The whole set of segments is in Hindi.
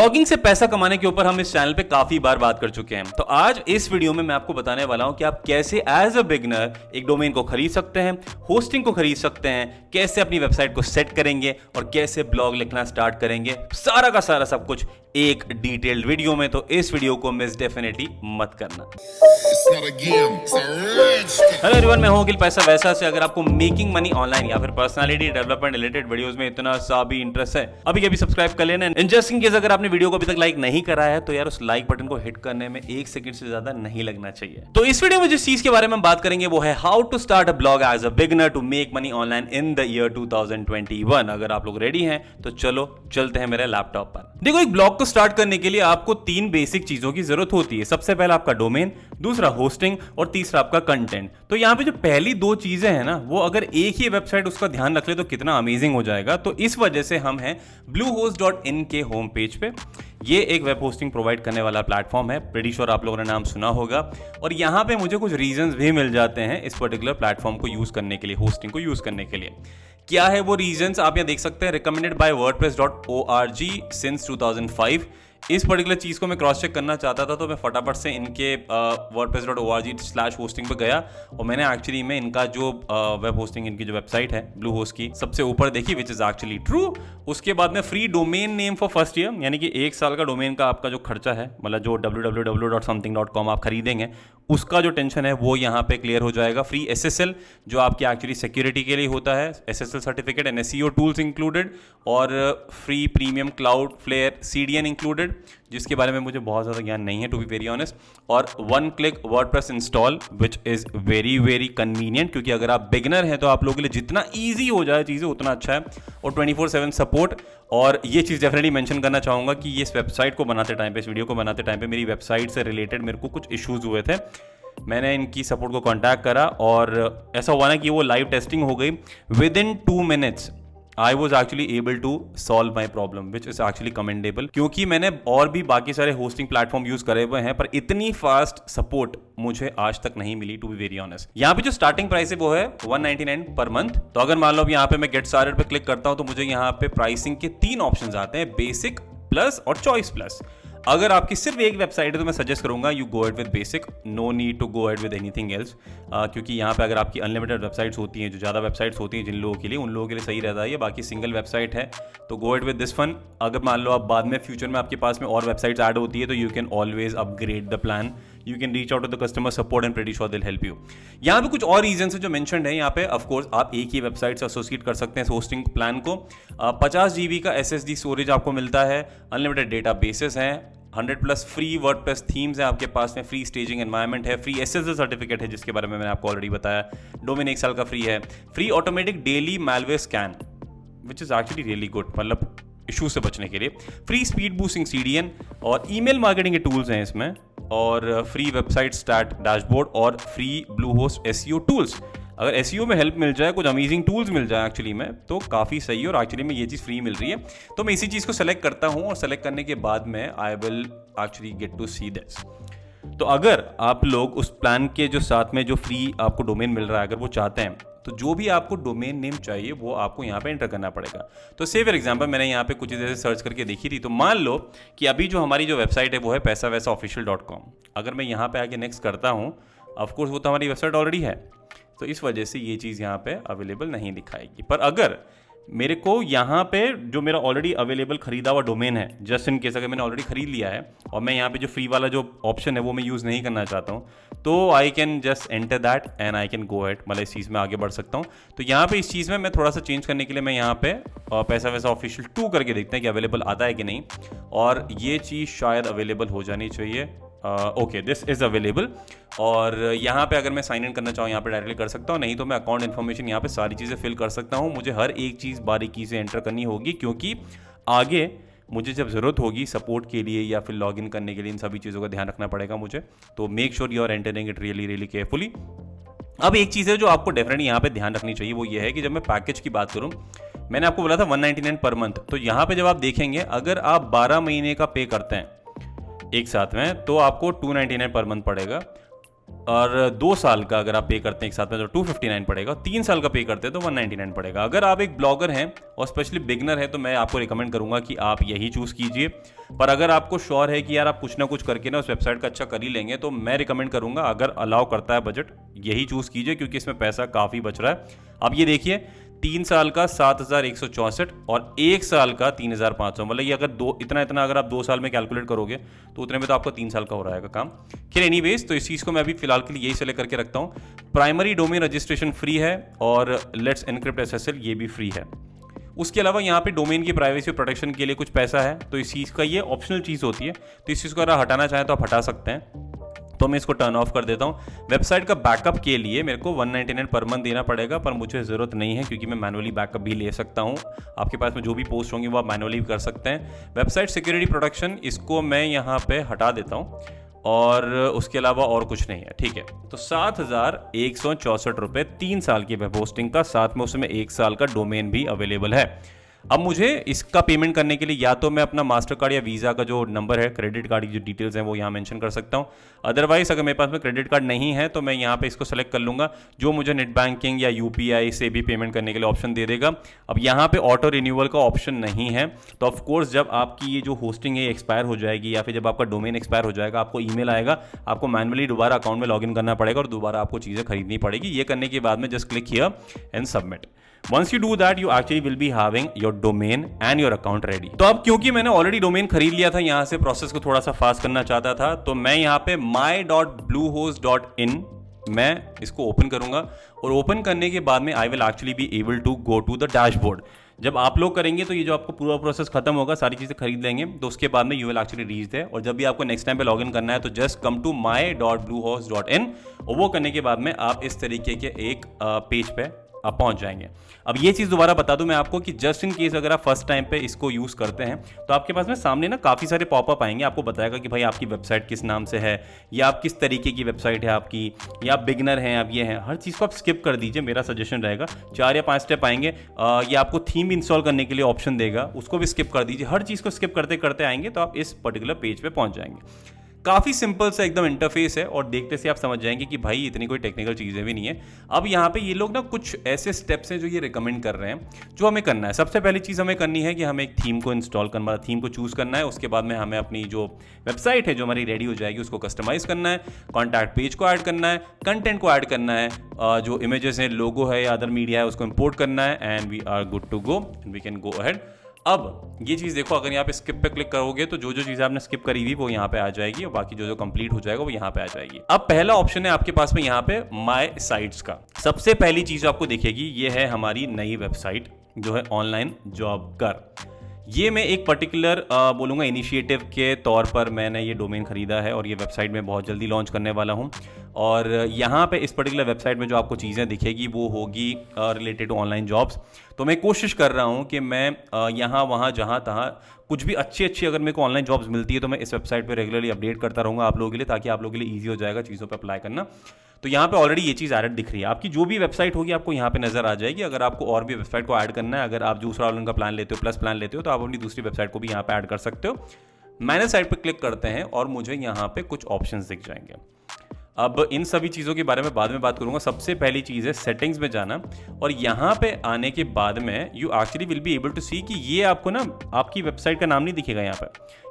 ब्लॉगिंग से पैसा कमाने के ऊपर हम इस चैनल पे काफी बार बात कर चुके हैं। तो आज इस वीडियो में मैं आपको बताने वाला हूं कि आप कैसे एज अ बिगनर एक डोमेन को खरीद सकते हैं, होस्टिंग को खरीद सकते हैं, कैसे अपनी वेबसाइट को सेट करेंगे और कैसे ब्लॉग लिखना स्टार्ट करेंगे। सारा का सारा सब कुछ एक डिटेल्ड वीडियो में, तो इस वीडियो को मिस डेफिनेटली मत करना। हेलो एवरीवन, मैं हूं अखिल पैसा वैसा से। अगर आपको मेकिंग मनी ऑनलाइन या फिर पर्सनालिटी डेवलपमेंट रिलेटेड वीडियोस में इतना सा भी इंटरेस्ट है, अभी सब्सक्राइब कर लेना। इन जस्ट इन केस अगर आपने वीडियो को अभी तक लाइक नहीं करा है तो यार उस लाइक बटन को हिट करने में 1 सेकंड से ज्यादा नहीं लगना चाहिए। तो इस वीडियो में जिस चीज के बारे में हम बात करेंगे वो है how to start a blog as a beginner to make money online in the year 2021। अगर आप लोग रेडी हैं तो चलो चलते हैं मेरे लैपटॉप पर। देखो, एक ब्लॉग को स्टार्ट करने के लिए आपको 3 बेसिक चीजों की जरूरत होती है। सबसे पहला आपका डोमेन, दूसरा होस्टिंग और तीसरा आपका कंटेंट। तो यहां पे जो पहली 2 चीजें हैं ना, वो अगर एक ही वेबसाइट उसका ध्यान रख ले तो कितना अमेजिंग हो जाएगा। तो इस वजह से हम हैं bluehost.in के होम पेज पे। ये एक वेब होस्टिंग प्रोवाइड करने वाला प्लेटफॉर्म है, प्रीटी श्योर आप लोगों ने नाम सुना होगा। और यहाँ पे मुझे कुछ रीजंस भी मिल जाते हैं इस पर्टिकुलर प्लेटफॉर्म को यूज करने के लिए, होस्टिंग को यूज करने के लिए। क्या है वो रीजंस, आप यहाँ देख सकते हैं। Recommended by wordpress.org since 2005। इस पर्टिकुलर चीज को मैं क्रॉस चेक करना चाहता था, तो मैं फटाफट से इनके wordpress.org/hosting पे गया और मैंने एक्चुअली में इनका जो वेब होस्टिंग, इनकी जो वेबसाइट है ब्लूहोस्ट की, सबसे ऊपर देखी, विच इज एक्चुअली ट्रू। उसके बाद में free domain name for first year, यानी कि 1 साल का डोमेन का आपका जो खर्चा है, मतलब जो www.something.com आप खरीदेंगे उसका जो टेंशन है वो यहाँ पे क्लियर हो जाएगा। फ्री SSL जो आपकी एक्चुअली सिक्योरिटी के लिए होता है, SSL certificate and SEO tools included, और free premium Cloudflare CDN included, जिसके बारे में मुझे बहुत ज़्यादा ज्ञान नहीं है टू बी वेरी ऑनेस्ट। और 1 click WordPress install which is very very convenient, क्योंकि अगर आप बिगिनर हैं तो आप लोगों के लिए जितना ईजी हो जाए चीज़ें उतना अच्छा है। और 24/7 सपोर्ट। और ये चीज़ डेफिनेटली मेंशन करना चाहूँगा कि ये इस वेबसाइट को बनाते टाइम पे, इस वीडियो को बनाते टाइम पे मेरी वेबसाइट से रिलेटेड मेरे को कुछ इश्यूज़ हुए थे। मैंने इनकी सपोर्ट को कांटेक्ट करा और ऐसा हुआ ना कि वो लाइव टेस्टिंग हो गई। Within 2 minutes I was actually able to solve my problem, which is actually commendable. क्योंकि मैंने और भी बाकी सारे होस्टिंग प्लेटफॉर्म यूज करे हुए हैं, पर इतनी फास्ट सपोर्ट मुझे आज तक नहीं मिली टू बी वेरी ऑनेस्ट। यहाँ पे जो स्टार्टिंग प्राइस है वो है 199 पर मंथ। तो अगर मान लो यहाँ पे मैं गेट स्टार्टेड पे क्लिक करता हूँ तो मुझे यहाँ पे प्राइसिंग के 3 ऑप्शन आते हैं, बेसिक, प्लस और चॉइस प्लस। अगर आपकी सिर्फ एक वेबसाइट है तो मैं सजेस्ट करूंगा you go ahead with basic, no need to go ahead with anything else. क्योंकि यहाँ पे अगर आपकी अनलिमिटेड वेबसाइट्स होती हैं, जो ज़्यादा वेबसाइट्स होती हैं जिन लोगों के लिए, उन लोगों के लिए सही रहता है ये। बाकी सिंगल वेबसाइट है तो गो एड विद दिस वन। अगर मान लो आप बाद में फ्यूचर में आपके पास में और वेबसाइट्स ऐड होती है तो you can always upgrade the plan. You can reach out to the customer support and pretty sure they will help you. यहाँ पे कुछ और रीजन है जो मेंशन्ड है यहाँ पे। ऑफकोर्स आप एक ही वेबसाइट से एसोसिएट कर सकते हैं इस होस्टिंग प्लान को। 50 GB का SSD स्टोरेज आपको मिलता है, अनलिमिटेड डेटा बेसिस हैं, 100+ फ्री वर्डप्रेस थीम्स है आपके पास में, फ्री स्टेजिंग एनवायरनमेंट है, फ्री SSL सर्टिफिकेट है जिसके बारे में मैंने आपको ऑलरेडी बताया, डोमेन 1 साल का फ्री है, free automatic daily malware scan which is actually really good, मतलब इशू से बचने के लिए, फ्री स्पीड बूस्टिंग CDN और ईमेल मार्केटिंग के टूल्स हैं इसमें, और फ्री वेबसाइट स्टार्ट डैशबोर्ड और फ्री ब्लूहोस्ट SEO टूल्स। अगर SEO में हेल्प मिल जाए, कुछ अमेजिंग टूल्स मिल जाए एक्चुअली में, तो काफ़ी सही है। और एक्चुअली में ये चीज़ फ्री मिल रही है तो मैं इसी चीज़ को सेलेक्ट करता हूँ, और सेलेक्ट करने के बाद में I will actually get to see this. तो अगर आप लोग उस प्लान के जो साथ में जो फ्री आपको डोमेन मिल रहा है, अगर वो चाहते हैं तो जो भी आपको डोमेन नेम चाहिए वो आपको यहाँ पे एंटर करना पड़ेगा। तो से फॉर एग्जांपल मैंने यहाँ पे कुछ चीज़ें सर्च करके देखी थी। तो मान लो कि अभी जो हमारी जो वेबसाइट है वो है paisavaisaofficial.com। अगर मैं यहाँ पे आके नेक्स्ट करता हूँ, ऑफकोर्स वो तो हमारी वेबसाइट ऑलरेडी है, तो इस वजह से ये चीज़ यहाँ पे अवेलेबल नहीं दिखाएगी। पर अगर मेरे को यहाँ पे जो मेरा ऑलरेडी अवेलेबल खरीदा हुआ डोमेन है, जस्ट इन केस अगर मैंने ऑलरेडी खरीद लिया है और मैं यहाँ पे जो फ्री वाला जो ऑप्शन है वो मैं यूज़ नहीं करना चाहता हूँ, तो I can just enter that and I can go at, मतलब इस चीज़ में आगे बढ़ सकता हूँ। तो यहाँ पे इस चीज़ में मैं थोड़ा सा चेंज करने के लिए मैं यहाँ पे paisavaisaofficial 2 करके देखते हैं कि अवेलेबल आता है कि नहीं, और ये चीज़ शायद अवेलेबल हो जानी चाहिए। Okay, this is available. और यहाँ पे अगर मैं साइन इन करना चाहूँ यहाँ पे डायरेक्टली कर सकता हूँ, नहीं तो मैं अकाउंट इन्फॉर्मेशन यहाँ पे सारी चीज़ें फिल कर सकता हूँ। मुझे हर एक चीज़ बारीकी से एंटर करनी होगी, क्योंकि आगे मुझे जब ज़रूरत होगी सपोर्ट के लिए या फिर लॉगिन करने के लिए, इन सभी चीज़ों का ध्यान रखना पड़ेगा मुझे। तो make sure you are entering it really really carefully. अब एक चीज़ है जो आपको डेफिनेटली यहाँ पे ध्यान रखनी चाहिए, वो ये है कि जब मैं पैकेज की बात करूँ, मैंने आपको बोला था 199 पर मंथ। तो यहाँ पे जब आप देखेंगे, अगर आप 12 महीने का पे करते हैं एक साथ में, तो आपको 299 पर मंथ पड़ेगा। और 2 साल का अगर आप पे करते हैं एक साथ में तो 259 पड़ेगा, 3 साल का पे करते हैं तो 199 पड़ेगा। अगर आप एक ब्लॉगर हैं और स्पेशली बिगनर है तो मैं आपको रिकमेंड करूंगा कि आप यही चूज़ कीजिए। पर अगर आपको श्योर है कि यार आप कुछ ना कुछ करके ना उस वेबसाइट का अच्छा कर ही लेंगे तो मैं रिकमेंड करूंगा, अगर अलाउ करता है बजट, यही चूज़ कीजिए क्योंकि इसमें पैसा काफ़ी बच रहा है। अब ये देखिए 3 साल का 7,164 और 1 साल का 3,500, मतलब ये अगर इतना अगर आप 2 साल में कैलकुलेट करोगे तो उतने में तो आपका 3 साल का हो रहेगा काम। खैर एनीवेज, तो इस चीज़ को मैं अभी फिलहाल के लिए यही सेलेक्ट करके रखता हूँ। प्राइमरी डोमेन रजिस्ट्रेशन फ्री है और लेट्स एनक्रिप्ट SSL ये भी फ्री है। उसके अलावा यहाँ पे डोमेन की प्राइवेसी प्रोटेक्शन के लिए कुछ पैसा है, तो इस चीज़ का ये ऑप्शनल चीज़ होती है, तो इस चीज़ को अगर हटाना चाहें तो आप हटा सकते हैं, तो मैं इसको टर्न ऑफ कर देता हूँ। वेबसाइट का बैकअप के लिए मेरे को 199 पर मंथ देना पड़ेगा, पर मुझे ज़रूरत नहीं है क्योंकि मैं मैनुअली बैकअप भी ले सकता हूँ। आपके पास में जो भी पोस्ट होंगे वो आप मैनुअली भी कर सकते हैं। वेबसाइट सिक्योरिटी प्रोटेक्शन, इसको मैं यहाँ पे हटा देता हूँ और उसके अलावा और कुछ नहीं है, ठीक है। तो 7,164 रुपये 3 साल की वेब होस्टिंग का, साथ में उसमें 1 साल का डोमेन भी अवेलेबल है। अब मुझे इसका पेमेंट करने के लिए या तो मैं अपना मास्टर कार्ड या वीज़ा का जो नंबर है, क्रेडिट कार्ड की जो डिटेल्स हैं वो यहाँ मेंशन कर सकता हूँ। अदरवाइज अगर मेरे पास में क्रेडिट कार्ड नहीं है तो मैं यहाँ पे इसको सेलेक्ट कर लूँगा, जो मुझे नेट बैंकिंग या UPI से भी पेमेंट करने के लिए ऑप्शन दे देगा। अब यहाँ पे ऑटो रिन्यूअल का ऑप्शन नहीं है, तो ऑफकोर्स जब आपकी ये जो होस्टिंग है एक्सपायर हो जाएगी या फिर जब आपका डोमेन एक्सपायर हो जाएगा, आपको ईमेल आएगा, आपको मैनुअली दोबारा अकाउंट में लॉगिन करना पड़ेगा और दोबारा आपको चीज़ें खरीदनी पड़ेगी। ये करने के बाद में just click here and submit. Once you do that, you actually will be having your domain and your account ready। तो अब क्योंकि मैंने ऑलरेडी डोमेन खरीद लिया था, यहाँ से प्रोसेस को थोड़ा सा फास्ट करना चाहता था, तो मैं यहाँ पे my.bluehost.in मैं इसको ओपन करूंगा और ओपन करने के बाद में I will actually be able to go to the dashboard. जब आप लोग करेंगे तो ये जो आपको पूरा प्रोसेस खत्म होगा, सारी चीज़ें खरीद लेंगे, तो उसके बाद में you will actually reach there. और जब भी आपको नेक्स्ट टाइम पे लॉगिन करना है तो जस्ट कम टू my.bluehost.in और वो करने के बाद में आप इस तरीके के एक पेज पे आप पहुंच जाएंगे। अब ये चीज़ दोबारा बता दूं मैं आपको कि जस्ट इन केस अगर आप फर्स्ट टाइम पे इसको यूज़ करते हैं तो आपके पास में सामने ना काफ़ी सारे पॉपअप आएंगे, आपको बताएगा कि भाई आपकी वेबसाइट किस नाम से है या आप किस तरीके की वेबसाइट है आपकी, या आप बिगनर हैं, आप ये हैं। हर चीज़ को आप स्किप कर दीजिए, मेरा सजेशन रहेगा। 4 या 5 स्टेप आएंगे, या आपको थीम इंस्टॉल करने के लिए ऑप्शन देगा, उसको भी स्किप कर दीजिए। हर चीज़ को स्किप करते करते आएंगे तो आप इस पर्टिकुलर पेज पे पहुंच जाएंगे। काफ़ी सिंपल सा एकदम इंटरफेस है और देखते से आप समझ जाएंगे कि भाई इतनी कोई टेक्निकल चीज़ें भी नहीं है। अब यहाँ पे ये लोग ना कुछ ऐसे स्टेप्स हैं जो ये रिकमेंड कर रहे हैं जो हमें करना है। सबसे पहली चीज़ हमें करनी है कि हमें एक थीम को इंस्टॉल करना, थीम को चूज़ करना है। उसके बाद में हमें अपनी जो वेबसाइट है जो हमारी रेडी हो जाएगी उसको कस्टमाइज़ करना है, कॉन्टैक्ट पेज को ऐड करना है, कंटेंट को ऐड करना है, जो इमेजेस हैं, लोगो है या अदर मीडिया है उसको इम्पोर्ट करना है, and we are good to go and we can go ahead. अब ये चीज़ देखो, अगर यहाँ पे स्किप पे क्लिक करोगे तो जो जो चीज़ें आपने स्किप करी हुई वो यहाँ पे आ जाएगी और बाकी जो जो कंप्लीट हो जाएगा वो यहाँ पे आ जाएगी। अब पहला ऑप्शन है आपके पास में यहाँ पे माय साइट्स का। सबसे पहली चीज़ आपको दिखेगी ये है हमारी नई वेबसाइट जो है ऑनलाइन जॉब कर। ये मैं एक पर्टिकुलर बोलूँगा इनिशिएटिव के तौर पर मैंने ये डोमेन खरीदा है और ये वेबसाइट में बहुत जल्दी लॉन्च करने वाला हूँ। और यहाँ पे इस पर्टिकुलर वेबसाइट में जो आपको चीज़ें दिखेगी वो होगी रिलेटेड टू ऑनलाइन जॉब्स। तो मैं कोशिश कर रहा हूँ कि मैं यहाँ वहाँ जहाँ तहाँ कुछ भी अच्छी अगर मेरे को ऑनलाइन जॉब्स मिलती है तो मैं इस वेबसाइट पे रेगुलरली अपडेट करता रहूँगा आप लोगों के लिए, ताकि आप लोगों के लिए ईजी हो जाएगा चीज़ों पे अप्लाई करना। तो यहाँ पे ऑलरेडी ये चीज़ एडेड दिख रही है, आपकी जो भी वेबसाइट होगी आपको यहाँ पे नजर आ जाएगी। अगर आपको और भी वेबसाइट को ऐड करना है, अगर आप दूसरा ऑनलाइन का प्लान लेते हो, प्लस प्लान लेते हो, तो आप अपनी दूसरी वेबसाइट को भी यहाँ पे ऐड कर सकते हो। मैनेज साइट पे क्लिक करते हैं और मुझे यहाँ पे कुछ ऑप्शंस दिख जाएंगे। अब इन सभी चीज़ों के बारे में बाद में बात करूंगा। सबसे पहली चीज़ है सेटिंग्स में जाना, और यहाँ पे आने के बाद में you actually will be able to see कि ये आपको ना आपकी वेबसाइट का नाम नहीं दिखेगा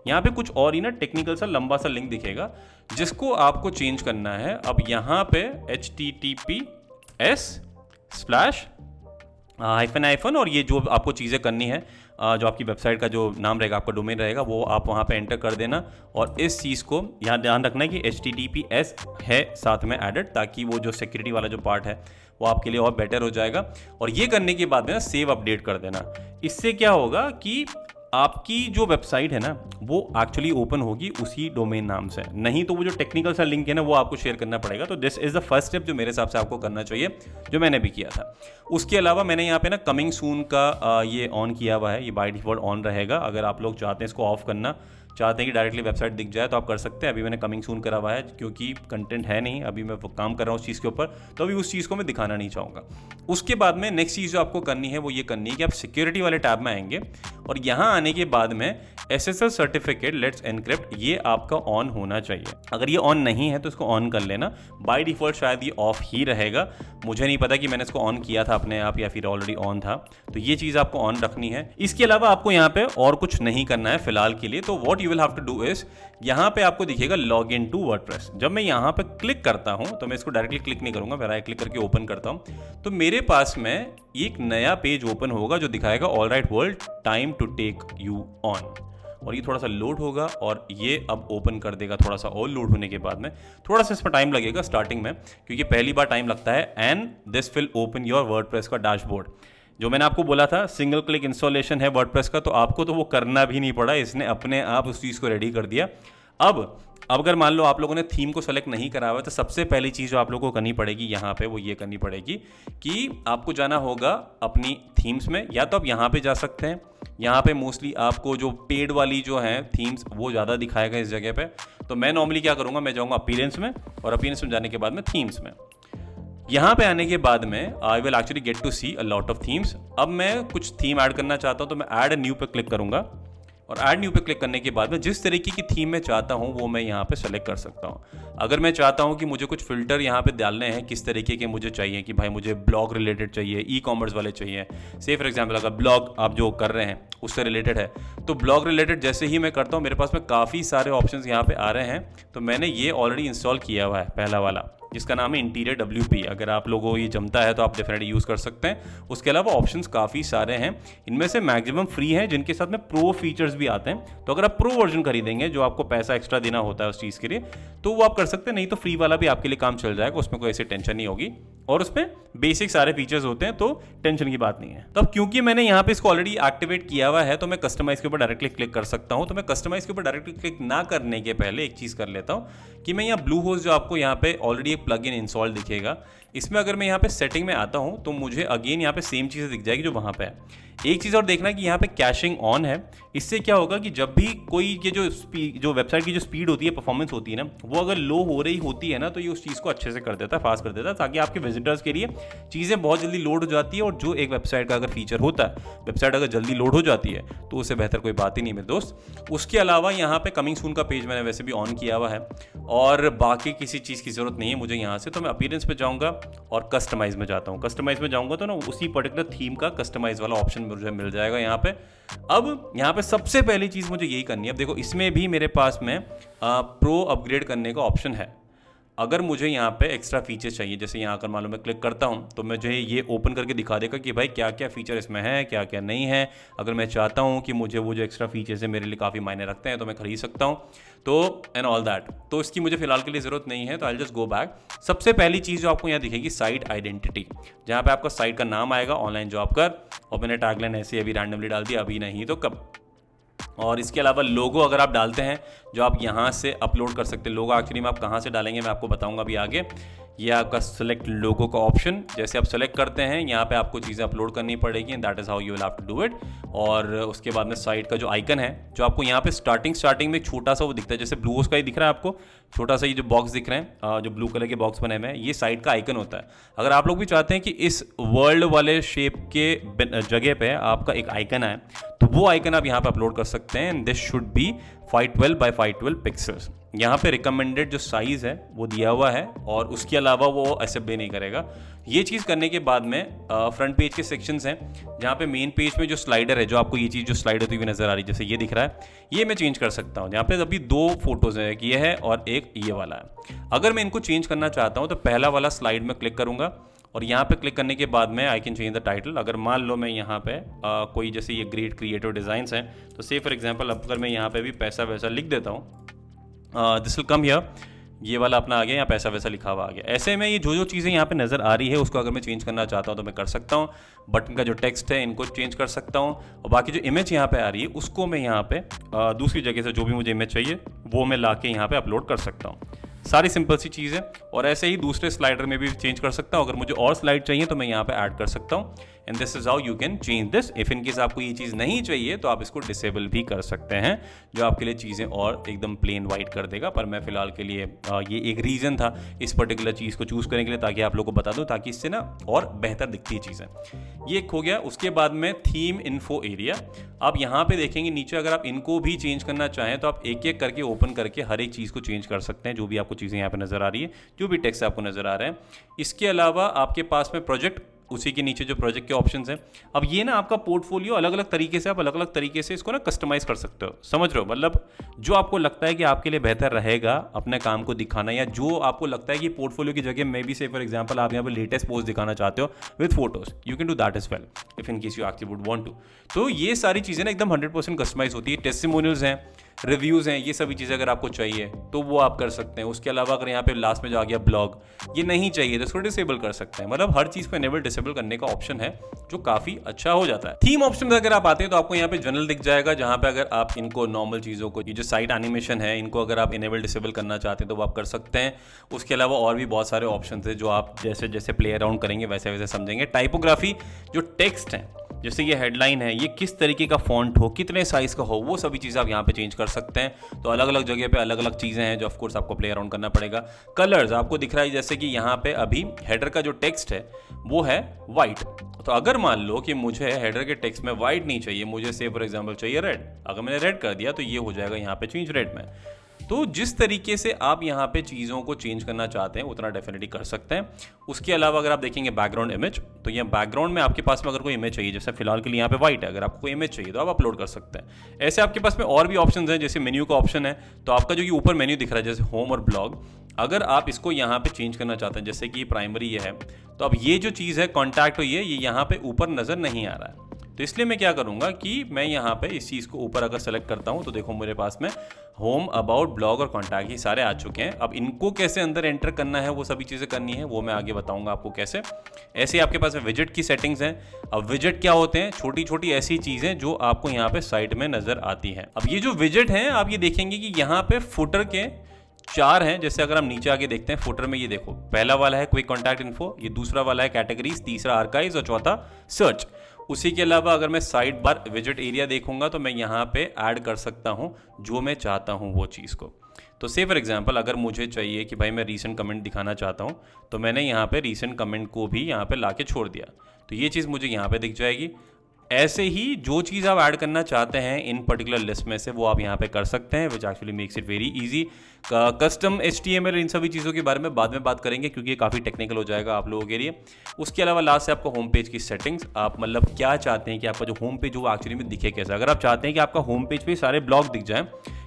यहाँ पे कुछ और ही ना टेक्निकल सा लंबा सा लिंक दिखेगा जिसको आपको चेंज करना है। अब यहाँ पे https:// और ये जो आपको चीज़ें करनी है, जो आपकी वेबसाइट का जो नाम रहेगा, आपका डोमेन रहेगा, वो आप वहाँ पे एंटर कर देना। और इस चीज़ को यहाँ ध्यान रखना है कि HTTPS है साथ में एडेड, ताकि वो जो सिक्योरिटी वाला जो पार्ट है वो आपके लिए और बेटर हो जाएगा। और ये करने के बाद में ना सेव अपडेट कर देना। इससे क्या होगा कि आपकी जो वेबसाइट है ना वो एक्चुअली ओपन होगी उसी डोमेन नाम से, नहीं तो वो जो टेक्निकल सा लिंक है ना वो आपको शेयर करना पड़ेगा। तो this is the first step जो मेरे हिसाब से आपको करना चाहिए, जो मैंने भी किया था। उसके अलावा मैंने यहाँ पे ना कमिंग सून का ये ऑन किया हुआ है, ये बाय डिफॉल्ट ऑन रहेगा। अगर आप लोग चाहते हैं इसको ऑफ करना, चाहते हैं कि डायरेक्टली वेबसाइट दिख जाए, तो आप कर सकते हैं। अभी मैंने कमिंग सून करा हुआ है क्योंकि कंटेंट है नहीं, अभी मैं काम कर रहा हूँ उस चीज़ के ऊपर, तो अभी उस चीज़ को मैं दिखाना नहीं चाहूँगा। उसके बाद में नेक्स्ट चीज़ जो आपको करनी है वो ये करनी है कि आप सिक्योरिटी वाले टैब में आएंगे और यहाँ आने के बाद में SSL सर्टिफिकेट लेट्स एनक्रिप्ट ये आपका ऑन होना चाहिए। अगर ये ऑन नहीं है तो इसको ऑन कर लेना। बाय डिफॉल्ट शायद ये ऑफ ही रहेगा, मुझे नहीं पता कि मैंने इसको ऑन किया था अपने आप या फिर ऑलरेडी ऑन था, तो ये चीज़ आपको ऑन रखनी है। इसके अलावा आपको यहाँ पे और कुछ नहीं करना है फिलहाल के लिए। तो what you will have to do is, यहाँ पे आपको दिखेगा लॉग इन टू वर्डप्रेस। जब मैं यहाँ पे क्लिक करता हूँ तो मैं इसको डायरेक्टली क्लिक नहीं करूँगा, मैं राइट क्लिक करके ओपन करता हूँ तो मेरे पास में एक नया पेज ओपन होगा जो दिखाएगा alright world time to take you on, और ये थोड़ा सा लोड होगा और ये अब ओपन कर देगा। थोड़ा सा और लोड होने के बाद में थोड़ा सा इस पर टाइम लगेगा स्टार्टिंग में, क्योंकि पहली बार टाइम लगता है। And this will open your WordPress का डैशबोर्ड। जो मैंने आपको बोला था सिंगल क्लिक इंस्टॉलेशन है वर्डप्रेस का, तो आपको तो वो करना भी नहीं पड़ा, इसने अपने आप उस चीज़ को रेडी कर दिया। अब अगर मान लो आप लोगों ने थीम को सेलेक्ट नहीं करा हुआ, तो सबसे पहली चीज़ जो आप लोगों को करनी पड़ेगी यहाँ पे वो ये करनी पड़ेगी कि आपको जाना होगा अपनी थीम्स में। या तो आप यहाँ पे जा सकते हैं, यहाँ पे मोस्टली आपको जो पेड वाली जो है थीम्स वो ज़्यादा दिखाएगा इस जगह पे। तो मैं नॉर्मली क्या करूँगा, मैं जाऊँगा अपीयरेंस में, और अपीयरेंस में जाने के बाद में थीम्स में। यहाँ पे आने के बाद में I will actually get to see a lot of themes. अब मैं कुछ थीम ऐड करना चाहता हूँ तो मैं ऐड न्यू पे क्लिक करूँगा, और ऐड न्यू पे क्लिक करने के बाद में जिस तरीके की थीम मैं चाहता हूँ वो मैं यहाँ पे सेलेक्ट कर सकता हूँ। अगर मैं चाहता हूँ कि मुझे कुछ फिल्टर यहाँ पे डालने हैं, किस तरीके के मुझे चाहिए, कि भाई मुझे ब्लॉग रिलेटेड चाहिए, ई कॉमर्स वाले चाहिए, से फॉर एग्जांपल अगर ब्लॉग आप जो कर रहे हैं उससे रिलेटेड है, तो ब्लॉग रिलेटेड जैसे ही मैं करता हूँ मेरे पास में काफ़ी सारे ऑप्शंस यहाँ पे आ रहे हैं। तो मैंने ये ऑलरेडी इंस्टॉल किया हुआ है पहला वाला, जिसका नाम है इंटीरियर WP। अगर आप लोगों को ये जमता है तो आप डेफिनेटली यूज़ कर सकते हैं। उसके अलावा ऑप्शंस काफ़ी सारे हैं, इनमें से मैक्सिमम फ्री हैं, जिनके साथ में प्रो फीचर्स भी आते हैं। तो अगर आप प्रो वर्जन खरीदेंगे जो आपको पैसा एक्स्ट्रा देना होता है उस चीज़ के लिए, तो वो आप कर सकते हैं, नहीं तो फ्री वाला भी आपके लिए काम चल जाएगा, उसमें कोई ऐसी टेंशन नहीं होगी। और उसमें बेसिक सारे फीचर्स होते हैं, तो टेंशन की बात नहीं है। तो अब क्योंकि मैंने यहाँ पे इसको ऑलरेडी एक्टिवेट किया हुआ है तो मैं कस्टमाइज के ऊपर डायरेक्टली क्लिक कर सकता हूँ। तो मैं कस्टमाइज के ऊपर डायरेक्टली क्लिक ना करने के पहले एक चीज़ कर लेता हूँ कि मैं यहाँ ब्लूहोस्ट जो आपको यहाँ पे ऑलरेडी एक प्लगइन इंस्टॉल दिखेगा, इसमें अगर मैं यहाँ पे सेटिंग में आता हूँ तो मुझे अगेन यहाँ पे सेम चीज़ें दिख जाएगी जो वहाँ पे है। एक चीज़ और देखना कि यहाँ पे कैशिंग ऑन है। इससे क्या होगा कि जब भी कोई ये जो वेबसाइट की जो स्पीड होती है, परफॉर्मेंस होती है ना, वो अगर लो हो रही होती है ना, तो ये उस चीज़ को अच्छे से कर देता है, फास्ट कर देता है, ताकि आपके विजिटर्स के लिए चीज़ें बहुत जल्दी लोड हो जाती है। और जो एक वेबसाइट का अगर फीचर होता है, वेबसाइट अगर जल्दी लोड हो जाती है तो उससे बेहतर कोई बात ही नहीं मेरे दोस्त। उसके अलावा यहाँ पे कमिंग सून का पेज मैंने वैसे भी ऑन किया हुआ है, और बाकी किसी चीज़ की ज़रूरत नहीं है मुझे यहाँ से। तो मैं अपीयरेंस पे जाऊँगा और कस्टमाइज में जाता हूँ। कस्टमाइज में जाऊँगा तो ना उसी पर्टिकुलर थीम का कस्टमाइज वाला ऑप्शन मुझे मिल जाएगा यहाँ पे। अब यहाँ पे सबसे पहली चीज़ मुझे यही करनी है। अब देखो इसमें भी मेरे पास में प्रो अपग्रेड करने का ऑप्शन है। अगर मुझे यहाँ पे एक्स्ट्रा फीचर्स चाहिए, जैसे यहाँ अगर मान लो मैं क्लिक करता हूँ तो मुझे ये ओपन करके दिखा देगा कि भाई क्या क्या फीचर इसमें है, क्या क्या नहीं है। अगर मैं चाहता हूँ कि मुझे वो जो एक्स्ट्रा फीचर्स है मेरे लिए काफ़ी मायने रखते हैं तो मैं खरीद सकता हूँ, तो एंड ऑल दैट। तो इसकी मुझे फिलहाल के लिए ज़रूरत नहीं है, तो आई जस्ट गो बैक। सबसे पहली चीज़ जो आपको यहाँ दिखेगी साइट आइडेंटिटी, जहाँ पे आपका साइट का नाम आएगा ऑनलाइन जॉब कर, और मैंने टैगलाइन ऐसे अभी रैंडमली डाल दिया, अभी नहीं तो कब। और इसके अलावा लोगो अगर आप डालते हैं जो आप यहाँ से अपलोड कर सकते हैं। लोगो एक्चुअली में आप कहाँ से डालेंगे मैं आपको बताऊंगा अभी आगे। ये आपका सेलेक्ट लोगो का ऑप्शन, जैसे आप सेलेक्ट करते हैं यहाँ पे आपको चीज़ें अपलोड करनी पड़ेगी, that is how you will have to do it. और उसके बाद में साइट का जो आइकन है, जो आपको यहाँ पे स्टार्टिंग में छोटा सा वो दिखता है, जैसे ब्लूहोस्ट का ही दिख रहा है आपको, छोटा सा ये जो बॉक्स दिख रहे हैं, जो ब्लू कलर के बॉक्स बने हुए हैं, ये साइट का आइकन होता है। अगर आप लोग भी चाहते हैं कि इस वर्ल्ड वाले शेप के जगह पे आपका एक आइकन आए, तो वो आइकन आप यहाँ पे अपलोड कर सकते हैं। This should be 512 by 512 pixels. यहाँ पे रिकमेंडेड जो साइज़ है वो दिया हुआ है, और उसके अलावा वो एक्सेप्ट नहीं करेगा। ये चीज़ करने के बाद में फ्रंट पेज के सेक्शंस हैं, जहाँ पे मेन पेज में जो स्लाइडर है, जो आपको ये चीज़ जो स्लाइड होती हुई नज़र आ रही है, जैसे ये दिख रहा है, ये मैं चेंज कर सकता हूँ। यहाँ पे अभी 2 फोटोज़ हैं, एक ये है और एक ये वाला है। अगर मैं इनको चेंज करना चाहता हूँ तो पहला वाला स्लाइड में क्लिक करूँगा, और यहाँ पे क्लिक करने के बाद में I can change the title. अगर मान लो मैं यहाँ पे कोई जैसे ये ग्रेट क्रिएटिव डिज़ाइंस हैं, तो से फॉर एग्जांपल अगर मैं यहाँ पे भी पैसा वैसा लिख देता हूँ, दिस विल कम हियर, ये वाला अपना आ गया, यहाँ पैसा वैसा लिखा हुआ आ गया। ऐसे में ये जो चीज़ें यहाँ पे नज़र आ रही है उसको अगर मैं चेंज करना चाहता हूँ तो मैं कर सकता हूँ। बटन का जो टेक्स्ट है इनको चेंज कर सकता हूँ, और बाकी जो इमेज यहाँ पे आ रही है उसको मैं यहाँ पे दूसरी जगह से जो भी मुझे इमेज चाहिए वो मैं ला के यहाँ पे अपलोड कर सकता हूँ। सारी सिंपल सी चीज़ है। और ऐसे ही दूसरे स्लाइडर में भी चेंज कर सकता हूँ। अगर मुझे और स्लाइड चाहिए तो मैं यहाँ पे ऐड कर सकता हूँ। And this is how you can change this. If in case आपको ये चीज़ नहीं चाहिए तो आप इसको डिसेबल भी कर सकते हैं, जो आपके लिए चीज़ें और एकदम प्लेन वाइट कर देगा। पर मैं फिलहाल के लिए ये एक रीज़न था इस पर्टिकुलर चीज़ को चूज़ करने के लिए, ताकि आप लोगों को बता दूँ, ताकि इससे ना और बेहतर दिखती है चीज़ें। ये एक हो गया। उसके बाद में थीम इन्फो एरिया, आप यहाँ पे देखेंगे नीचे, अगर आप इनको भी चेंज करना चाहें तो आप एक एक करके ओपन करके हर एक चीज़ को चेंज कर सकते हैं, जो भी आपको चीज़ें यहाँ पे नज़र आ रही है, जो भी टेक्स्ट आपको नज़र आ रहा है। इसके अलावा आपके पास में प्रोजेक्ट, उसी के नीचे जो प्रोजेक्ट के ऑप्शंस हैं। अब ये ना आपका पोर्टफोलियो अलग अलग तरीके से, आप अलग अलग तरीके से इसको ना कस्टमाइज़ कर सकते हो, समझ रहे हो? मतलब जो आपको लगता है कि आपके लिए बेहतर रहेगा अपने काम को दिखाना, या जो आपको लगता है कि पोर्टफोलियो की जगह मे बी से फॉर एग्जांपल आप यहाँ पे लेटेस्ट पोस्ट दिखाना चाहते हो with photos, you can do that as well if in case you actually would want to. तो ये सारी चीज़ें ना एकदम 100% कस्टमाइज होती है। टेस्टिमोनियल्स हैं, रिव्यूज़ हैं, ये सभी चीज़ें अगर आपको चाहिए तो वो आप कर सकते हैं। उसके अलावा अगर यहाँ पे लास्ट में जो आ गया ब्लॉग, ये नहीं चाहिए तो इसको डिसेबल कर सकते हैं। मतलब हर चीज़ को इनेबल डिसेबल करने का ऑप्शन है, जो काफ़ी अच्छा हो जाता है। थीम ऑप्शन अगर आप आते हैं तो आपको यहाँ पे जनरल दिख जाएगा, जहाँ पे अगर आप इनको नॉर्मल चीज़ों को, ये जो साइट एनिमेशन है, इनको अगर आप इनेबल डिसेबल करना चाहते हैं तो वो आप कर सकते हैं। उसके अलावा और भी बहुत सारे ऑप्शन है जो आप जैसे जैसे प्ले अराउंड करेंगे वैसे वैसे समझेंगे। टाइपोग्राफी, जो टेक्स्ट है, जैसे ये हेडलाइन है, ये किस तरीके का फॉन्ट हो, कितने साइज का हो, वो सभी चीज़ें आप यहाँ पे चेंज कर सकते हैं। तो अलग अलग जगह पे अलग अलग चीज़ें हैं जो ऑफ कोर्स आपको प्ले अराउंड करना पड़ेगा। कलर्स आपको दिख रहा है, जैसे कि यहाँ पे अभी हेडर का जो टेक्स्ट है वो है वाइट। तो अगर मान लो कि मुझे हेडर के टेक्स्ट में वाइट नहीं चाहिए, मुझे से फॉर एग्जाम्पल चाहिए रेड, अगर मैंने रेड कर दिया तो ये हो जाएगा यहाँ पे चेंज रेड में। तो जिस तरीके से आप यहाँ पे चीज़ों को चेंज करना चाहते हैं उतना डेफिनेटली कर सकते हैं। उसके अलावा अगर आप देखेंगे बैकग्राउंड इमेज, तो ये बैकग्राउंड में आपके पास में अगर कोई इमेज चाहिए, जैसे फिलहाल के लिए यहाँ पे वाइट है, अगर आपको कोई इमेज चाहिए तो आप अपलोड कर सकते हैं। ऐसे आपके पास में और भी ऑप्शंस हैं, जैसे मेन्यू का ऑप्शन है, तो आपका जो ये ऊपर मेन्यू दिख रहा है जैसे होम और ब्लॉग, अगर आप इसको यहाँ पे चेंज करना चाहते हैं, जैसे कि प्राइमरी ये है, तो अब ये जो चीज़ है कॉन्टैक्ट हो, ये यहाँ पे ऊपर नज़र नहीं आ रहा है। तो इसलिए मैं क्या करूँगा कि मैं यहाँ पे इस चीज़ को ऊपर अगर सेलेक्ट करता हूँ तो देखो मेरे पास में होम, अबाउट, ब्लॉग और कॉन्टैक्ट ये सारे आ चुके हैं। अब इनको कैसे अंदर एंटर करना है, वो सभी चीज़ें करनी है, वो मैं आगे बताऊंगा आपको कैसे। ऐसे आपके पास में विजेट की सेटिंग्स हैं। अब विजेट क्या होते हैं? छोटी छोटी ऐसी चीज़ें जो आपको यहाँ पे साइट में नज़र आती हैं। अब ये जो विजेट हैं, आप ये देखेंगे कि यहाँ पे फुटर के 4 हैं। जैसे अगर हम नीचे आके देखते हैं फुटर में, ये देखो पहला वाला है क्विक कॉन्टैक्ट इन्फो, ये दूसरा वाला है कैटेगरीज, तीसरा आर्काइव्स और चौथा सर्च। उसी के अलावा अगर मैं साइड बार विजेट एरिया देखूंगा तो मैं यहाँ पे ऐड कर सकता हूँ जो मैं चाहता हूँ वो चीज़ को। तो से फॉर एग्जांपल अगर मुझे चाहिए कि भाई मैं रीसेंट कमेंट दिखाना चाहता हूँ, तो मैंने यहाँ पे रीसेंट कमेंट को भी यहाँ पे लाके छोड़ दिया, तो ये चीज़ मुझे यहाँ पे दिख जाएगी। ऐसे ही जो चीज़ आप ऐड करना चाहते हैं इन पर्टिकुलर लिस्ट में से, वो आप यहाँ पे कर सकते हैं, which actually makes it very easy. Custom HTML इन सभी चीज़ों के बारे में बाद में बात करेंगे, क्योंकि ये काफ़ी टेक्निकल हो जाएगा आप लोगों के लिए। उसके अलावा लास्ट से आपको होम पेज की सेटिंग्स, आप मतलब क्या चाहते हैं कि आपका जो होम पेज हो वो एक्चुअली में दिखे कैसा। अगर आप चाहते हैं कि आपका होम पेज पे सारे ब्लॉग दिख जाएं,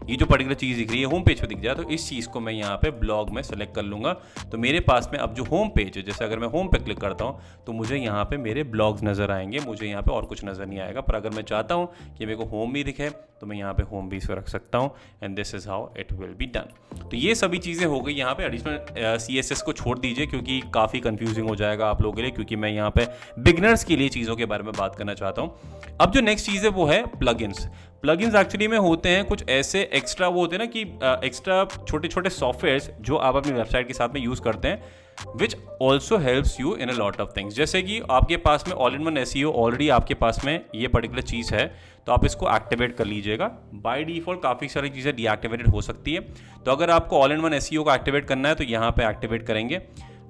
ये जो पर्टिकुलर चीज़ दिख रही है होम पेज पे दिख जाए, तो इस चीज़ को मैं यहाँ पे ब्लॉग में सेलेक्ट कर लूँगा। तो मेरे पास में अब जो होम पेज है, जैसे अगर मैं होम पे क्लिक करता हूँ तो मुझे यहाँ पे मेरे ब्लॉग्स नज़र आएंगे, मुझे यहाँ पे और कुछ नज़र नहीं आएगा। पर अगर मैं चाहता हूँ कि मेरे को होम भी दिखे तो मैं यहाँ पे होम भी इसको रख सकता हूँ, and this is how it will be done. तो ये सभी चीज़ें हो गई। यहाँ पे एडिशनल CSS को छोड़ दीजिए, क्योंकि काफ़ी कंफ्यूजिंग हो जाएगा आप लोगों के लिए, क्योंकि मैं यहाँ पे बिगनर्स के लिए चीज़ों के बारे में बात करना चाहता हूँ। अब जो नेक्स्ट चीज़ है वो है प्लगइन्स। प्लगइन्स एक्चुअली में होते हैं कुछ ऐसे एक्स्ट्रा, वो होते हैं ना कि एक्स्ट्रा छोटे छोटे सॉफ्टवेयर्स जो आप अपनी वेबसाइट के साथ में यूज़ करते हैं, which also helps you in a lot of things. जैसे कि आपके पास में all in one SEO already आपके पास में ये पर्टिकुलर चीज़ है, तो आप इसको एक्टिवेट कर लीजिएगा। बाय डिफ़ॉल्ट काफ़ी सारी चीज़ें डीएक्टिवेटेड हो सकती है, तो अगर आपको ऑल इन वन SEO को एक्टिवेट करना है तो यहाँ पे एक्टिवेट करेंगे।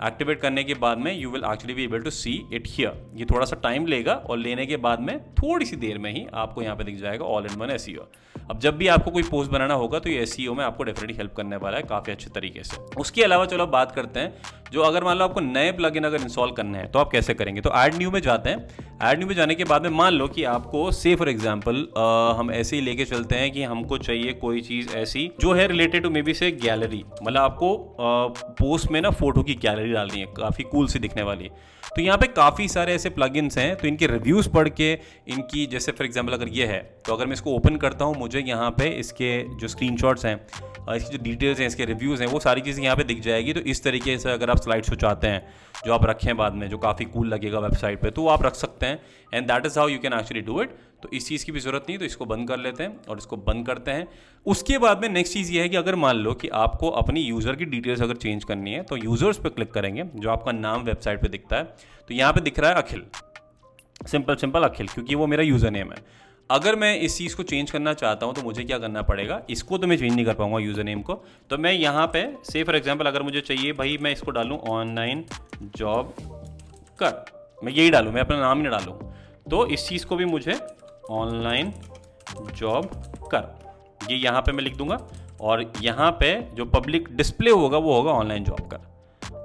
एक्टिवेट करने के बाद में you will actually be able to see it here. ये थोड़ा सा टाइम लेगा, और लेने के बाद में थोड़ी सी देर में ही आपको यहाँ पे दिख जाएगा ऑल इन वन SEO। अब जब भी आपको कोई पोस्ट बनाना होगा तो ये SEO में आपको डेफिनेटली हेल्प करने वाला है काफ़ी अच्छे तरीके से। उसके अलावा चलो बात करते हैं, जो अगर मान लो आपको नए प्लगइन अगर इंस्टॉल करने हैं तो आप कैसे करेंगे। तो ऐड न्यू में जाते हैं। ऐड न्यू में जाने के बाद में मान लो कि आपको से फॉर एग्जांपल हम ऐसे ही लेके चलते हैं कि हमको चाहिए कोई चीज़ ऐसी जो है रिलेटेड टू मे बी से गैलरी, मतलब आपको पोस्ट में ना फोटो की गैलरी डालनी है, काफ़ी कूल सी दिखने वाली। तो यहाँ पे काफ़ी सारे ऐसे प्लगइन्स हैं, तो इनके रिव्यूज़ पढ़ के इनकी, जैसे फॉर एग्जांपल अगर ये है तो अगर मैं इसको ओपन करता हूँ, मुझे यहाँ पे इसके जो स्क्रीनशॉट्स हैं, इसकी जो डिटेल्स हैं, इसके रिव्यूज़ हैं, वो सारी चीज़ें यहाँ पे दिख जाएगी। तो इस तरीके से अगर आप स्लाइड शो चाहते हैं जो आप रखें बाद में, जो काफ़ी कूल लगेगा वेबसाइट पे, तो वो आप रख सकते हैं, and that is how you can actually do it. तो इस चीज़ की भी ज़रूरत नहीं, तो इसको बंद कर लेते हैं और इसको बंद करते हैं। उसके बाद में नेक्स्ट चीज़ ये है कि अगर मान लो कि आपको अपनी यूज़र की डिटेल्स अगर चेंज करनी है, तो यूज़र्स पे क्लिक करेंगे, जो आपका नाम वेबसाइट पे दिखता है, तो यहाँ पे दिख रहा है अखिल। सिंपल अखिल, क्योंकि वो मेरा यूज़र नेम है। अगर मैं इस चीज़ को चेंज करना चाहता हूँ तो मुझे क्या करना पड़ेगा, इसको तो मैं चेंज नहीं कर पाऊंगा यूज़र नेम को। तो मैं यहाँ पे से फॉर एग्जांपल अगर मुझे चाहिए भाई मैं इसको डालूँ ऑनलाइन जॉब कर, मैं यही डालूँ, मैं अपना नाम ही ना डालूँ, तो इस चीज़ को भी मुझे ऑनलाइन जॉब कर, ये यहाँ पे मैं लिख दूंगा। और यहाँ पे जो पब्लिक डिस्प्ले होगा वो होगा ऑनलाइन जॉब कर।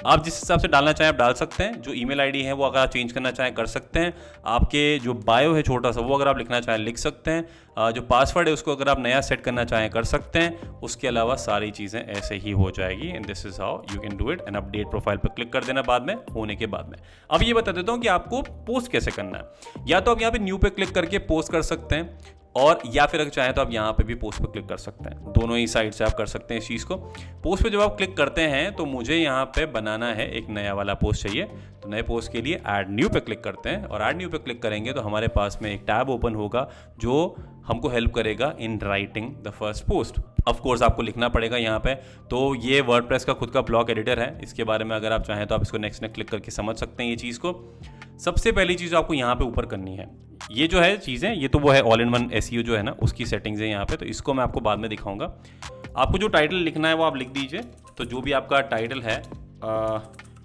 आप जिस हिसाब से डालना चाहें आप डाल सकते हैं। जो ईमेल आईडी है वो अगर आप चेंज करना चाहें कर सकते हैं। आपके जो बायो है छोटा सा वो अगर आप लिखना चाहें लिख सकते हैं। जो पासवर्ड है उसको अगर आप नया सेट करना चाहें कर सकते हैं। उसके अलावा सारी चीज़ें ऐसे ही हो जाएगी and this is how you can do it. And update profile पर क्लिक कर देना बाद में होने के बाद में। अब ये बता देता हूँ कि आपको पोस्ट कैसे करना है। या तो आप यहाँ पे न्यू पे क्लिक करके पोस्ट कर सकते हैं, और या फिर अगर चाहें तो आप यहाँ पे भी पोस्ट पर क्लिक कर सकते हैं। दोनों ही साइड से आप कर सकते हैं इस चीज़ को। पोस्ट पे जब आप क्लिक करते हैं तो मुझे यहाँ पे बनाना है एक नया वाला पोस्ट चाहिए। तो नए पोस्ट के लिए ऐड न्यू पे क्लिक करते हैं, और ऐड न्यू पे क्लिक करेंगे तो हमारे पास में एक टैब ओपन होगा जो हमको हेल्प करेगा in writing the first post. Of course आपको लिखना पड़ेगा यहाँ पे। तो ये वर्डप्रेस का खुद का ब्लॉग एडिटर है, इसके बारे में अगर आप चाहें तो आप इसको नेक्स्ट में क्लिक करके समझ सकते हैं ये चीज़ को। सबसे पहली चीज़ आपको यहाँ पे ऊपर करनी है, ये जो है चीज़ें, ये तो वो है ऑल इन वन एसईओ जो है ना उसकी सेटिंग्स है यहाँ पे। तो इसको मैं आपको बाद में दिखाऊंगा। आपको जो टाइटल लिखना है वो आप लिख दीजिए। तो जो भी आपका टाइटल है,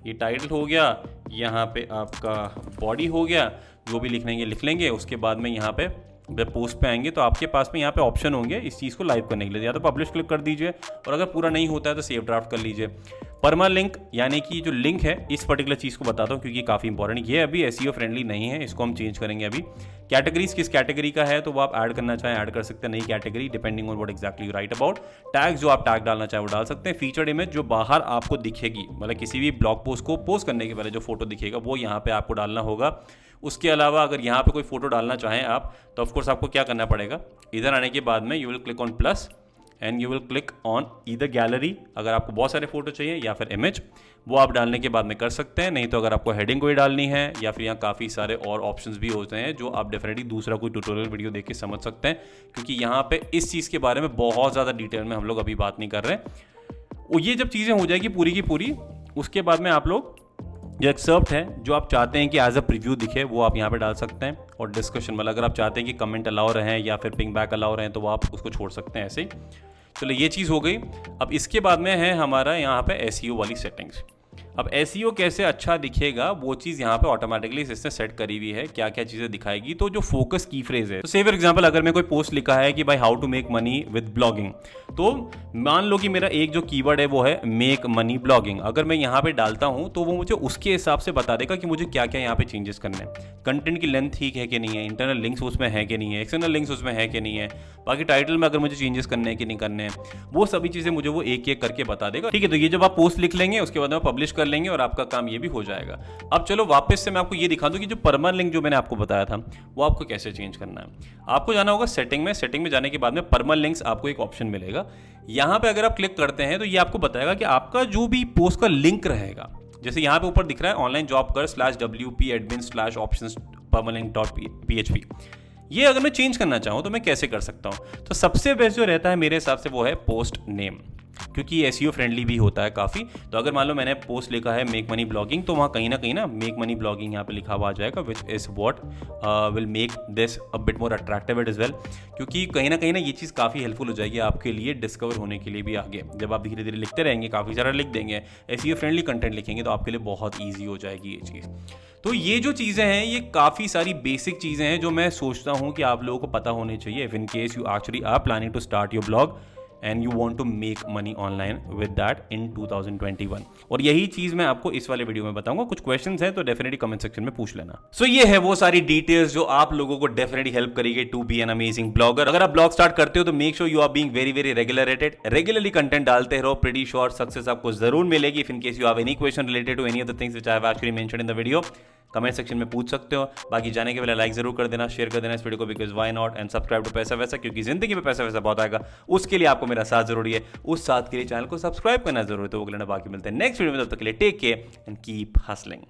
ये टाइटल हो गया, यहाँ पे आपका बॉडी हो गया, जो भी लिख लेंगे। उसके बाद में यहाँ पे जब पोस्ट पे आएंगे तो आपके पास में यहाँ पे ऑप्शन होंगे इस चीज़ को लाइव करने के लिए। या तो पब्लिश क्लिक कर दीजिए, और अगर पूरा नहीं होता है तो सेव ड्राफ्ट कर लीजिए। परमा लिंक यानी कि जो लिंक है, इस पर्टिकुलर चीज़ को बताता हूँ क्योंकि काफ़ी इंपॉर्टेंट, ये अभी एसईओ फ्रेंडली नहीं है, इसको हम चेंज करेंगे अभी। कैटेगरीज किस कैटेगरी का है तो वो आप ऐड करना चाहें ऐड कर सकते हैं, नई category depending on what exactly you right about. Tag जो आप टैग डालना चाहें वो डाल सकते हैं। फीचर्ड इमेज जो बाहर आपको दिखेगी, मतलब किसी भी ब्लॉग पोस्ट को पोस्ट करने के पहले जो फोटो दिखेगा वो यहाँ पे आपको डालना होगा। उसके अलावा अगर यहाँ पे कोई फोटो डालना चाहें आप तो ऑफकोर्स आपको क्या करना पड़ेगा, इधर आने के बाद में you will click on plus and you will click on either gallery. अगर आपको बहुत सारे फोटो चाहिए या फिर इमेज, वो आप डालने के बाद में कर सकते हैं। नहीं तो अगर आपको हेडिंग कोई डालनी है या फिर यहाँ काफ़ी सारे और ऑप्शंस भी होते हैं जो आप डेफिनेटली दूसरा कोई ट्यूटोरियल वीडियो देख के समझ सकते हैं, क्योंकि यहाँ पे इस चीज़ के बारे में बहुत ज़्यादा डिटेल में हम लोग अभी बात नहीं कर रहे हैं। ये जब चीज़ें हो जाएगी पूरी की पूरी, उसके बाद में आप लोग जो एक्सर्प्ट है जो आप चाहते हैं कि एज अ प्रीव्यू दिखे वो आप यहाँ पे डाल सकते हैं। और डिस्कशन मतलब अगर आप चाहते हैं कि कमेंट अलाउ रहें या फिर पिंग बैक अलाउ रहें तो वो आप उसको छोड़ सकते हैं ऐसे ही। चलो ये चीज़ हो गई। अब इसके बाद में है हमारा यहाँ पे एसईओ वाली सेटिंग्स। अब एसईओ कैसे अच्छा दिखेगा वो चीज़ यहाँ पे ऑटोमेटिकली इसने सेट करी हुई है, क्या क्या चीज़ें दिखाएगी। तो जो फोकस की फ्रेज है, तो से फॉर एग्जांपल अगर मैं कोई पोस्ट लिखा है कि भाई how to make money with blogging, तो मान लो कि मेरा एक जो कीवर्ड है वो है मेक मनी ब्लॉगिंग। अगर मैं यहाँ पे डालता हूँ तो वो मुझे उसके हिसाब से बता देगा कि मुझे क्या क्या यहाँ पे चेंजेस करने हैं। कंटेंट की लेंथ ठीक है कि नहीं है, इंटरनल लिंक्स उसमें है कि नहीं है, एक्सटर्नल लिंक्स उसमें है कि नहीं है, बाकी टाइटल में अगर मुझे चेंजेस करने हैं कि नहीं करने हैं, वो सभी चीज़ें मुझे वो एक एक करके बता देगा। ठीक है, तो ये जब आप पोस्ट लिख लेंगे उसके बाद में पब्लिश कर लेंगे और आपका काम ये भी हो जाएगा। अब चलो वापस से मैं आपको ये दिखा दूं कि जो परमानेंट लिंक जो मैंने आपको बताया था वो आपको कैसे चेंज करना है। आपको जाना होगा सेटिंग में जाने के बाद में परमानेंट लिंक्स आपको एक ऑप्शन मिलेगा। यहाँ पे अगर आप क्लिक करते हैं तो ये आपको बताएगा कि आपका जो भी पोस्ट का लिंक रहेगा, जैसे यहाँ पे ऊपर दिख रहा है ऑनलाइन जॉब कर /wp-admin/options permalink.php, ये अगर मैं चेंज करना चाहूँ तो मैं कैसे कर सकता हूँ। तो सबसे बेस्ट जो रहता है मेरे हिसाब से वो है पोस्ट नेम, क्योंकि एसईओ फ्रेंडली भी होता है काफ़ी। तो अगर मान लो मैंने पोस्ट लिखा है मेक मनी ब्लॉगिंग, तो वहाँ कहीं ना मेक मनी ब्लॉगिंग यहाँ पे लिखा हुआ आ जाएगा, which is what will make this a bit more attractive it is well, क्योंकि कहीं ना ये चीज़ काफ़ी हेल्पफुल हो जाएगी आपके लिए डिस्कवर होने के लिए भी आगे। जब आप धीरे धीरे लिखते रहेंगे, काफ़ी सारा लिख देंगे, एसईओ फ्रेंडली कंटेंट लिखेंगे तो आपके लिए बहुत ईजी हो जाएगी ये चीज़। तो ये जो चीज़ें हैं ये काफ़ी सारी बेसिक चीज़ें हैं जो मैं सोचता हूँ कि आप लोगों को पता होनी चाहिए if in case you actually are planning to start your blog and you want to make money online with that in 2021। और यही चीज मैं आपको इस वाले वीडियो में बताऊंगा। कुछ क्वेश्चंस हैं तो डेफिनेटली कमेंट सेक्शन में पूछ लेना। सो ये है वो सारी डिटेल्स जो आप लोगों को डेफिनेटली हेल्प करेगी to be an amazing blogger. अगर आप ब्लॉग स्टार्ट करते हो तो make sure you are being very regularly content डालते रहो। प्रीटी श्योर सक्सेस आपको जरूर मिलेगी। If in case you have any question related to any of the things which I have actually mentioned in the video, comment section में पूछ सकते हो। बाकी जाने के पहले लाइक जरूर कर देना, शेयर कर देना इस वीडियो को, because why not, and subscribe to पैसा वैसा, क्योंकि जिंदगी में पैसा वैसा बहुत आएगा, उसके लिए आपको मेरा साथ जरूरी है। उस साथ के लिए चैनल को सब्सक्राइब करना जरूरी है। तो वो लेना, बाकी मिलते हैं नेक्स्ट वीडियो में। तब तक के लिए take care and keep hustling.